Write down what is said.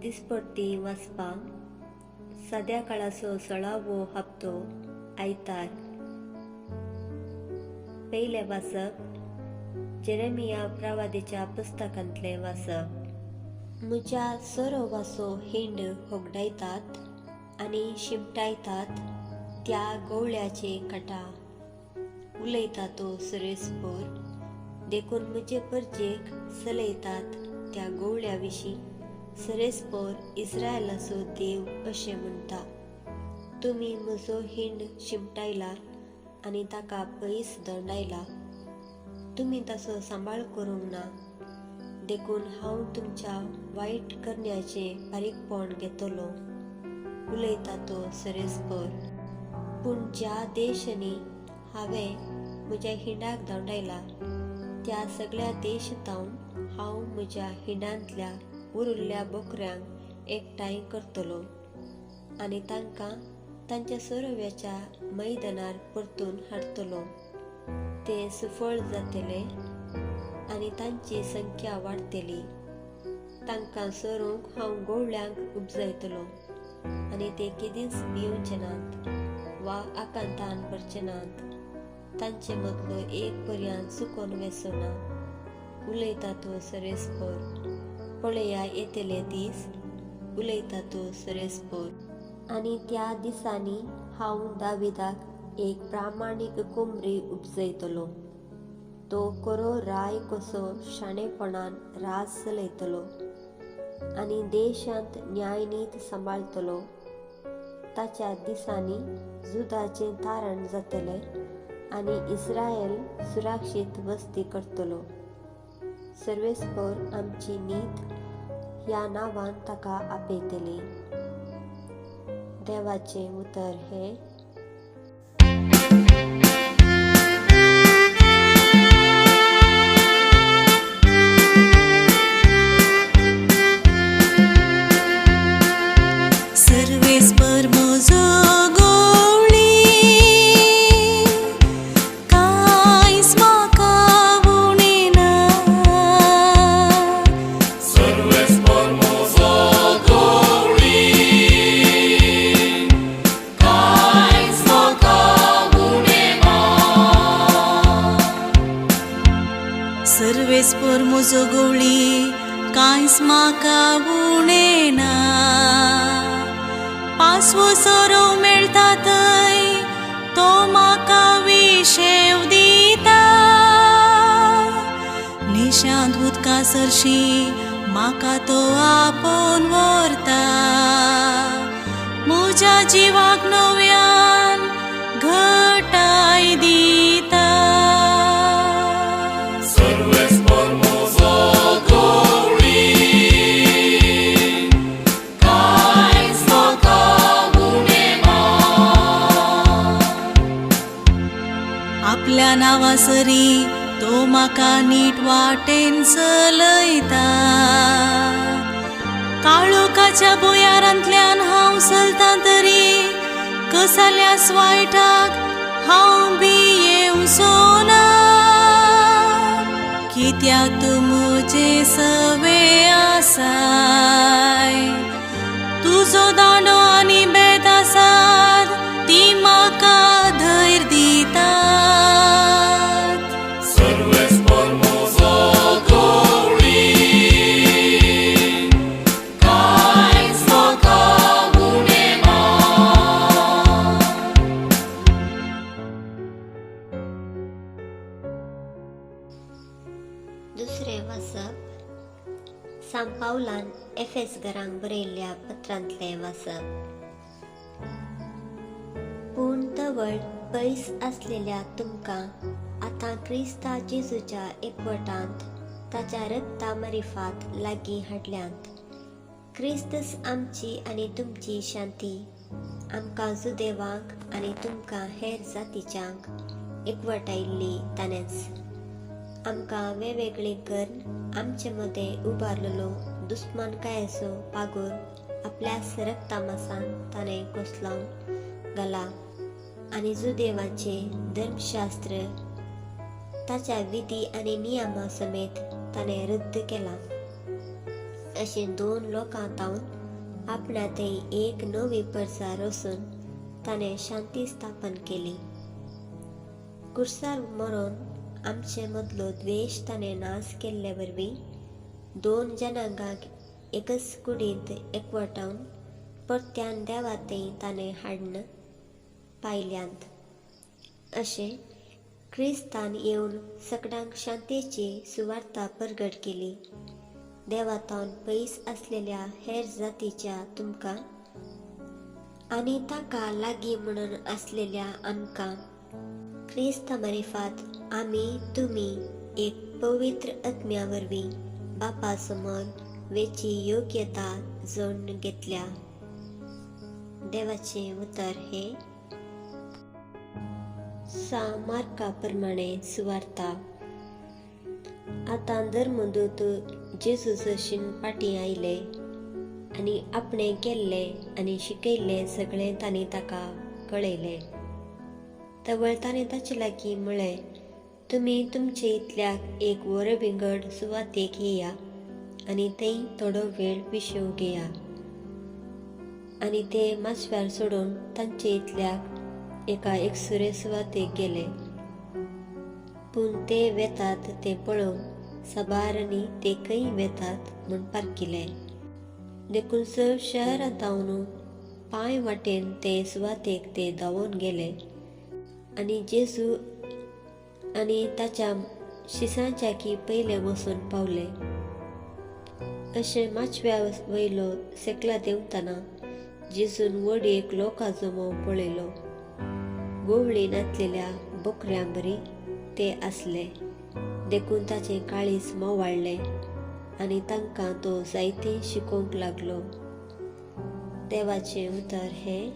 दिसपट्टी वाचपाक सद्या काळाचो 16वो हप्तो आयतार. पयले वाचप जेरेमिया प्रवादीच्या पुस्तकांतले वाचप. म्हज्या सरोवाचो हिंड होगडायतात आनी शिमटायतात त्या गवळ्याचे काटा. उलयता तो सुरेस्पोर देखून म्हजे परजेक चलयतात त्या गवळ्या विशीं. सुरेस्पोर इस्रायलाचो देव अशें म्हणटा, तुमी म्हजो हिंड शिमटायला आनी ताका पयस दंडायला. तुमी ताचो सांबाळ करूंक ना, देखून हांव तुमच्या वायट करण्याचे बारीकपण घेतलो. उलयता तो सुरेस्पोर. पूण ज्या देशांनी हांवें म्हज्या हिंडाक दंडायला त्या सगळ्या देशांतावन हांव म्हज्या हिंडांतल्या उरिल्ल्या बोकऱ्यांक एकठांय करतलो आनी तांकां तांच्या सोरव्याच्या मैदानार परतून हाडटलो. ते सुफळ जातले आनी तांची संख्या वाडटली. तांकां सोरूंक हांव गवळ्यांक उपजयतलो आनी ते केदींच भिवचे नात वा आकांतान भरचे नात. तांचे मदलो एक पर्यंत चुकोन वेसो ना. उलयता तो सुरेस्पोर. पळया येतले दीस, उलयता तो सुरेस्पोर. आनी त्या दिसांनी हांव दाविदाक एक प्रामाणीक कोंबरी उपजयतलो. तो कोरो राय कसो शाणेपणान राज चलयतलो आनी देशांत न्यायनीत सांबाळतलो. ताच्या दिसांनी जुदाचें तारण जातलें आनी इस्रायल सुरक्षीत वस्ती करतलो. सर्वेस्पोर आमची नीत ह्या नांवान ताका आपयतली. देवाचें उतर हे. सर्वेस्पर म्हजो गवळी, कांयच म्हाका उणेना. सर्वेस्पर म्हजो गवळी, कांयच म्हाका उणेना. सर्वेस्पर म्हजो गवळी, कांयच म्हाका उणेना. पासवो सोरो मेळटा थंय तो म्हाका विशेव दिता. निशांत उदका सरशी म्हाका तो आपोवन व्हरता. म्हज्या जिवाक नव्यान घटाय दिता. सर्वेस्पर म्हजो गवळी, कांयच म्हाका उणेना. आपल्या नांवासरी तो म्हाका नीट वाटेन चलयता. काळोखाच्या भुयारांतल्यान हांव चलतां तरी कसाल्या वायटाक हांव भियेवचो ना. कित्याक तूं म्हजे सवे आसाय. तुजो दांडो आनी बेदासाद ती म्हाका धैर्य दितात. सर्वेस्पर म्हजो गवळी, कांयच म्हाका उणेना. दुसरें वाचप सांत पावलान एफेसकारांक बरयल्ल्या पत्रांतलें वाचप. पूण तवळ पयस आसलेल्या तुमकां आतां क्रिस्ता जेजूच्या एकवटांत ताच्या रक्ता मरिफात लागीं हाडल्यांत. क्रिस्तस आमची आनी तुमची शांती आमकां जुदेवांक आनी तुमकां हेर जातीच्यांक एकवटायिल्ली ताणेंच. आमकां वेगवेगळी करून आमचे मदें उबारलेलो दुस्मानकायेचो पागोर आपल्याच रक्तामासान ताणें कोसलावन घाला आनी जुदेवाचे धर्मशास्त्र ताच्या विधी आनी नियमा समेत ताणें रद्द केला. असे 2 लोकां तावन आपणातय एक नवी प्रचार वचून ताणें शांती स्थापन केली. कुर्सार मरोन आमचे मदलो द्वेश ताणें नाश केल्ले वरवीं 2 जनांक एकच कुडींत एकवटावन परत्यान देवातें ताणें हाडून पायल्यांत. अशें क्रिस्तान येवन सगळ्यांक शांतीची सुवार्ता परगट केली. देवातावन पयस आसलेल्या हेर जातीच्या तुमकां आनी ताका लागीं म्हणून आसलेल्या आमकां क्रिस्त मार्फत आमी तुमी एक पवित्र आत्म्या वरवीं बापा समोर वेची योग्यता जोडून घेतल्या. देवाचे उतर हे मार्का प्रमाणे सुवार्ता. आतां धर्मदूत जेजूच फाटीं आयले आनी आपणें केल्ले आनी शिकयल्लें सगळें तांणी ताका कळयलें. तवळ ताणें ताचे लागीं म्हळें, तुमी तुमचे इतल्याक एक वरविंगड सुवातेक येया आनी थंय थोडो वेळ विश्व घेया. आनी ते माचव्यार सोडून तांचे इतल्याक एका एकसुरे सुवातेक गेले. पूण ते वेतात ते पळोवन साबारांनी ते खंय वेतात म्हूण पारकिले. देखून चड शहरांतावन पांय वाटेन ते सुवातेक ते धांवून गेले आनी जेजू आनी ताच्या शिसांच्याकी पयले वचून पावले. अशें माचव्या वयलो सेकला देंवतना जेजून व्हडीक लोकां जमो पळयलो. गोवळी नाचलेल्या बोकऱ्यां बरी ते आसले. देखून ताचें काळीज मोवाळ्ळें आनी तांकां तो जायतें शिकोवंक लागलो. देवाचें उतर हें